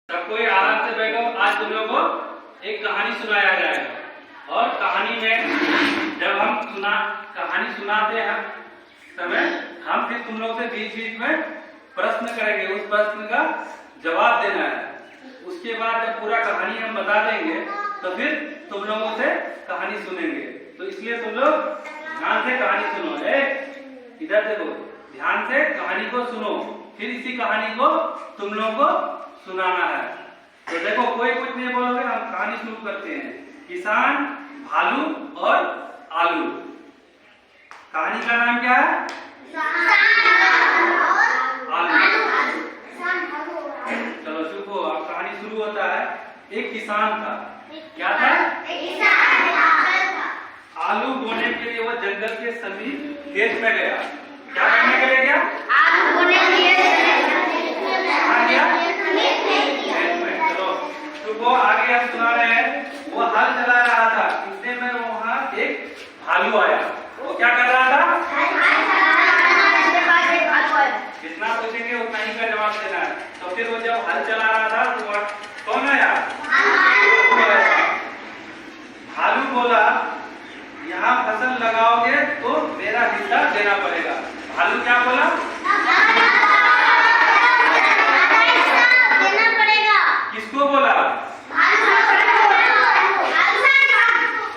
सब कोई आराम से बैठो। आज तुम लोगों को एक कहानी सुनाया जाएगा और कहानी में जब हम कहानी सुनाते हैं समय हम फिर तुम लोग से बीच बीच में प्रश्न करेंगे। उस प्रश्न का जवाब देना है। उसके बाद जब पूरा कहानी हम बता देंगे तो फिर तुम लोगों से कहानी सुनेंगे। तो इसलिए तुम लोग ध्यान से कहानी सुनो। इधर देखो, ध्यान से कहानी को सुनो, फिर इसी कहानी को तुम लोगों को सुनाना है। तो देखो, कोई कुछ नहीं बोलोगे, हम कहानी शुरू करते हैं। किसान, भालू और आलू। कहानी का नाम क्या है? आलू। चलो चुप हो, अब कहानी शुरू होता है। एक किसान था। क्या था? आलू बोने के लिए वो जंगल के समीप खेत में गया। क्या करने के लिए गया? आलू बोने के लिए वो आगे हम सुना रहे हैं। वो हल चला रहा था, इतने में वहाँ एक भालू आया। वो क्या कर रहा था? जितना पूछेंगे उतना ही का जवाब देना है। तो फिर वो जब हल चला रहा था तो कौन आया? भालू बोला, यहाँ फसल लगाओगे तो मेरा हिस्सा देना पड़ेगा। भालू क्या बोला? किसको बोला?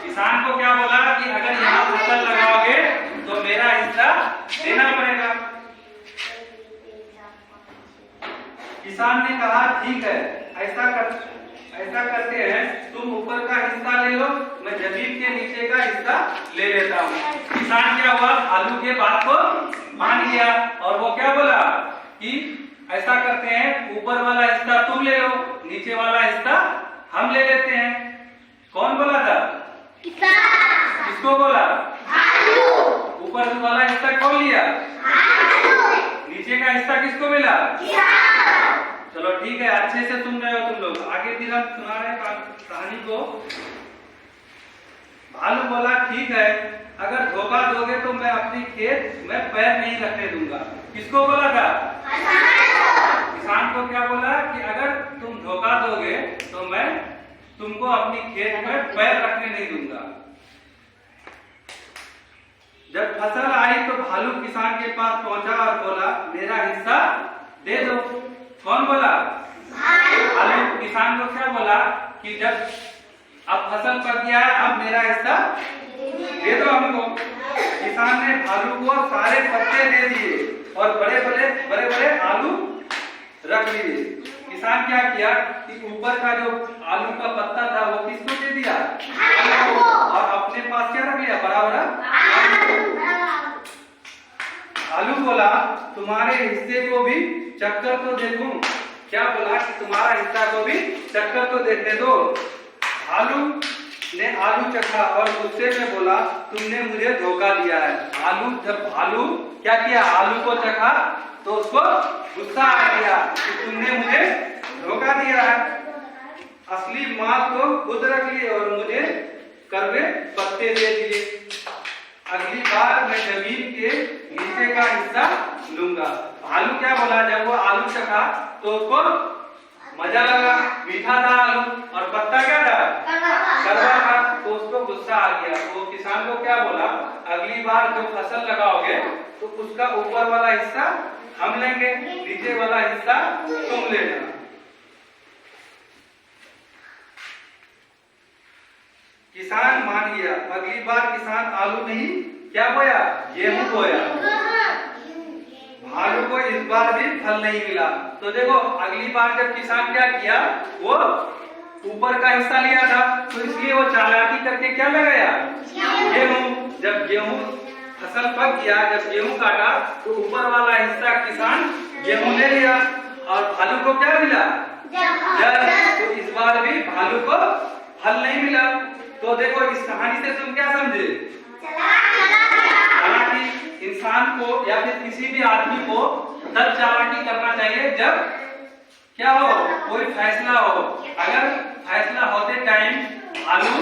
किसान को क्या बोला कि अगर यहाँ फसल लगाओगे तो मेरा हिस्सा देना पड़ेगा। किसान ने कहा ठीक है, ऐसा करते हैं, तुम ऊपर का हिस्सा ले लो, मैं जमीन के नीचे का हिस्सा ले लेता हूँ। किसान क्या हुआ? भालू के बात को मान लिया और वो क्या बोला कि ऐसा करते हैं, ऊपर वाला हिस्सा तुम ले लो, नीचे वाला हिस्सा हम ले लेते हैं। कौन बोला था? किसको बोला? ऊपर वाला हिस्सा कौन लिया? नीचे का हिस्सा किसको मिला? चलो ठीक है, अच्छे से सुन रहे हो तुम लोग। आगे फिर हम सुना रहे हैं कहानी को। भालू बोला ठीक है, अगर धोखा दोगे तो मैं अपनी खेत में पैर नहीं रखने दूंगा। किसको बोला था? किसान को क्या बोला कि अगर तुम धोखा दोगे तो मैं तुमको अपनी खेत में पैर रखने नहीं दूंगा। जब फसल आई तो भालू किसान के पास पहुंचा और बोला, मेरा हिस्सा दे दो। कौन बोला? भालू किसान को क्या बोला कि जब अब फसल पक गया है, अब मेरा हिस्सा दे दो हमको। किसान ने भालू को सारे पत्ते दे दिए और बड़े बड़े आलू रख लिए। किसान क्या किया कि ऊपर का जो आलू का पत्ता था वो किसको दे दिया और अपने पास क्या रख लिया? बड़ा आलू बोला, तुम्हारे हिस्से को भी चक्कर तो देखूं। क्या बोला कि तुम्हारा हिस्सा को भी चक्कर तो देखने दो। भालू ने आलू चखा और गुस्से में बोला, तुमने मुझे धोखा दिया है। जब भालू क्या किया? आलू को चखा तो उसको गुस्सा आ गया कि तुमने मुझे धोखा दिया है। असली माल तो खुद रख लिए और मुझे कड़वे पत्ते दे दिए। अगली बार मैं जमीन के नीचे का हिस्सा लूंगा। भालू क्या बोला? जब वो आलू चखा तो उसको मजा लगा, मीठा था आलू और पत्ता क्या था? कड़वा था। तो उसको गुस्सा आ गया। तो किसान को क्या बोला? अगली बार जो फसल लगाओगे तो उसका ऊपर वाला हिस्सा हम लेंगे, नीचे वाला हिस्सा तुम ले लेना। किसान मान गया। अगली बार किसान आलू नहीं क्या बोया? गेहूं बोया। भालू को इस बार भी फल नहीं मिला। तो देखो, अगली बार जब किसान क्या किया, वो ऊपर का हिस्सा लिया था तो इसलिए वो चालाकी करके क्या लगाया? गेहूं। जब गेहूं फसल पक गया, जब गेहूं काटा तो ऊपर वाला हिस्सा किसान गेहूं ले लिया और भालू को क्या मिला? तो इस बार भी भालू को फल नहीं मिला। तो देखो, इस कहानी से तुम क्या समझे? चालाकी इंसान को या फिर किसी भी आदमी को तब चालाकी करना चाहिए जब क्या हो? कोई फैसला हो। अगर फैसला होते टाइम भालू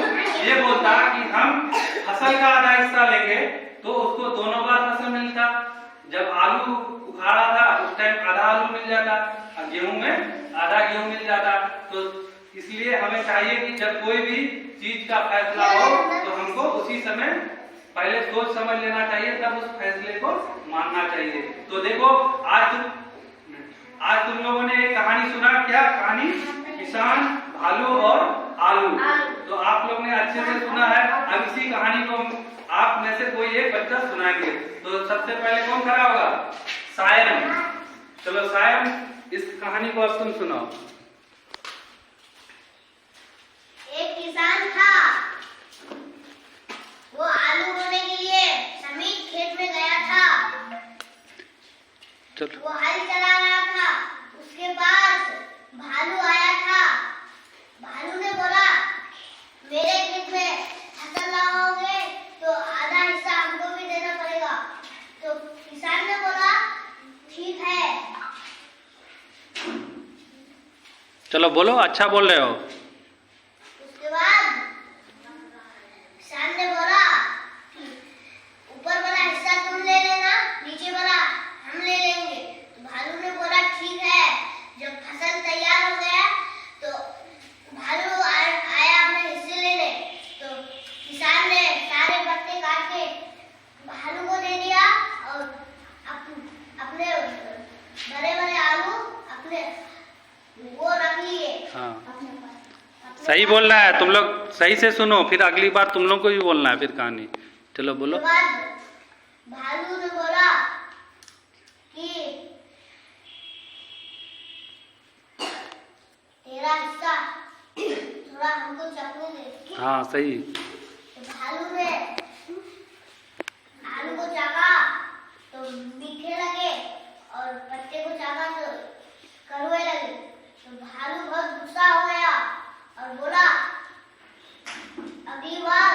ये बोलता कि हम फसल का आधा हिस्सा लेंगे तो उसको दोनों बार फसल मिलता। जब आलू उखाड़ा था उस टाइम आधा आलू मिल जाता, गेहूं में आधा गेहूं मिल जाता। इसलिए हमें चाहिए कि जब कोई भी चीज का फैसला हो तो हमको उसी समय पहले सोच समझ लेना चाहिए, तब उस फैसले को मानना चाहिए। तो देखो आज तुम लोगों ने एक कहानी सुना, क्या कहानी? किसान, भालू और आलू। तो आप लोग ने अच्छे से सुना है। अब इसी कहानी को आप में से कोई एक बच्चा सुनाएंगे। तो सबसे पहले कौन खड़ा होगा? सायम। चलो सायम, इस कहानी को अब तुम सुनाओ। एक किसान था, वो आलू बोने के लिए समीप खेत में गया था। वो हल चला रहा था, उसके पास भालू आया था। भालू ने बोला, मेरे खेत में फसल लगाओगे तो आधा हिस्सा हमको भी देना पड़ेगा। तो किसान ने बोला, ठीक है। चलो बोलो, अच्छा बोल रहे हो। उसके बाद किसान ने बोला, ऊपर वाला हिस्सा तुम ले लेना, नीचे वाला हम ले लेंगे। तो भालू ने बोला, ठीक है। जब फसल तैयार हो गया तो भालू आया अपने हिस्से लेने। तो किसान ने सारे पत्ते काट के भालू को दे दिया और अपने बड़े बड़े आलू अपने वो रख लिए। हाँ, सही बोलना है। तुम लोग सही से सुनो, फिर अगली बार तुम लोग को भी बोलना है फिर कहानी। चलो बोलो। भालू ने बोला कि तेरा हिस्सा थोड़ा हमको चखने दे। हाँ सही। तो भालू ने आलू को चाका तो मीठे लगे और पत्ते को चाका तो कड़वे लगे। तो भालू बहुत गुस्सा हो गया और बोला, अगली बार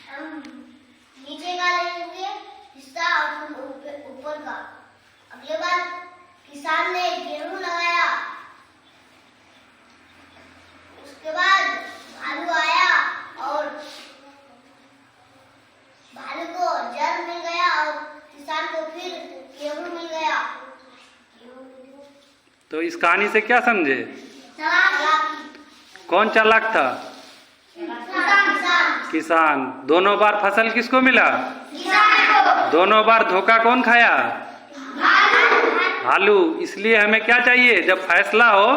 हम नीचे का लेंगे हिस्सा और तुम ऊपर का। अगले बार किसान ने गेहूं लगाया। उसके बाद भालू आया और भालू को जल मिल गया और किसान को फिर गेहूं मिल गया। तो इस कहानी से क्या समझे? चालाकी। कौन चालाक था? किसान। किसान। दोनों बार फसल किसको मिला? किसान को। दोनों बार धोखा कौन खाया? भालू। भालू। इसलिए हमें क्या चाहिए? जब फैसला हो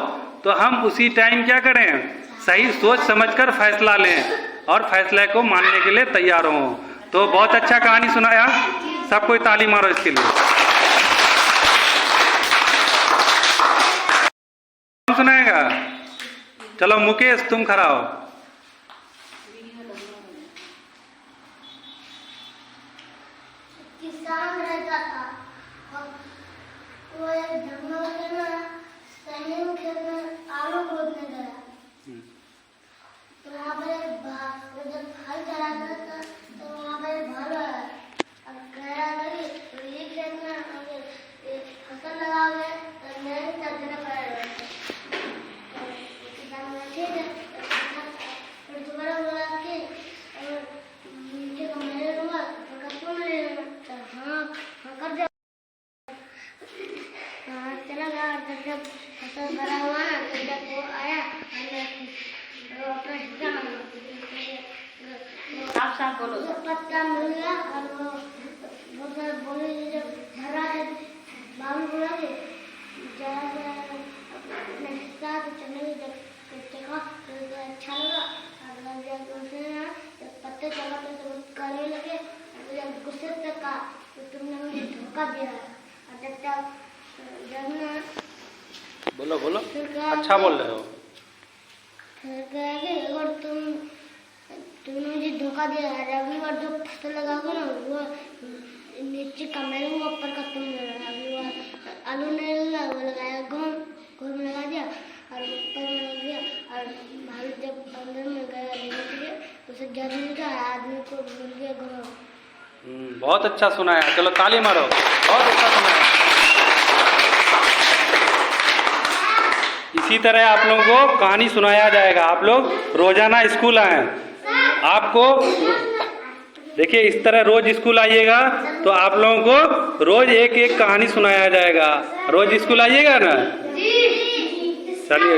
तो हम उसी टाइम क्या करें? सही सोच समझकर फैसला लें और फैसले को मानने के लिए तैयार हों। तो बहुत अच्छा कहानी सुनाया, सब कोई ताली मारो इसके लिए। कौन सुनाएगा? चलो मुकेश, तुम खड़ा हो। किसान रहता था, वो एक जंगल में सैनिक खेत में आलू बोने गया। तो वहाँ पर जब हल चलाता था तो वहाँ पर भालू आया। अब कह रहा था कि तो ये खेत में फसल लगाओगे तो मेरे ही साथ देना पड़ेगा। तो किसान बोला, ठीक है। फिर दोबारा बोला कि नीचे को मैं ले लूँगा, तुम ले लेना। तो हाँ कर दो। चला गया। जब फसल बड़ा हुआ ना तो जब वो आया वो अपना हिस्सा मांगा। साफ बोलो। पत्ता मिल गया और वो बोले जब भरा है बाबू बोला कि अपना हिस्सा तो चलने जब देखा तो अच्छा लगा। और जब उसने जब पत्ते चला तो करने लगे। जब गुस्से से कहा तो तुमने मुझे धोखा दिया। और जब तक बोलो बोलो, अच्छा बोल रहे हो। फिर कहा कि अगर तुमने मुझे धोखा दिया है, अगली बार जो फसल लगाओगे ना वो नीचे का मैं लूँगा, ऊपर का तुम लगाना। अगली बार आलू नहीं लगा, वो लगाया घूम में लगा दिया और ऊपर में लग गया। और भालू जब अंदर में गया लेने के लिए तो उसे जल मिल गया, आदमी को मिल गया घूम। बहुत अच्छा सुनाया, चलो ताली मारो, बहुत अच्छा सुनाया। इसी तरह आप लोगों को कहानी सुनाया जाएगा। आप लोग रोजाना स्कूल आए, आपको देखिए इस तरह रोज स्कूल आइएगा तो आप लोगों को रोज एक एक कहानी सुनाया जाएगा। रोज स्कूल आइएगा ना? चलिए।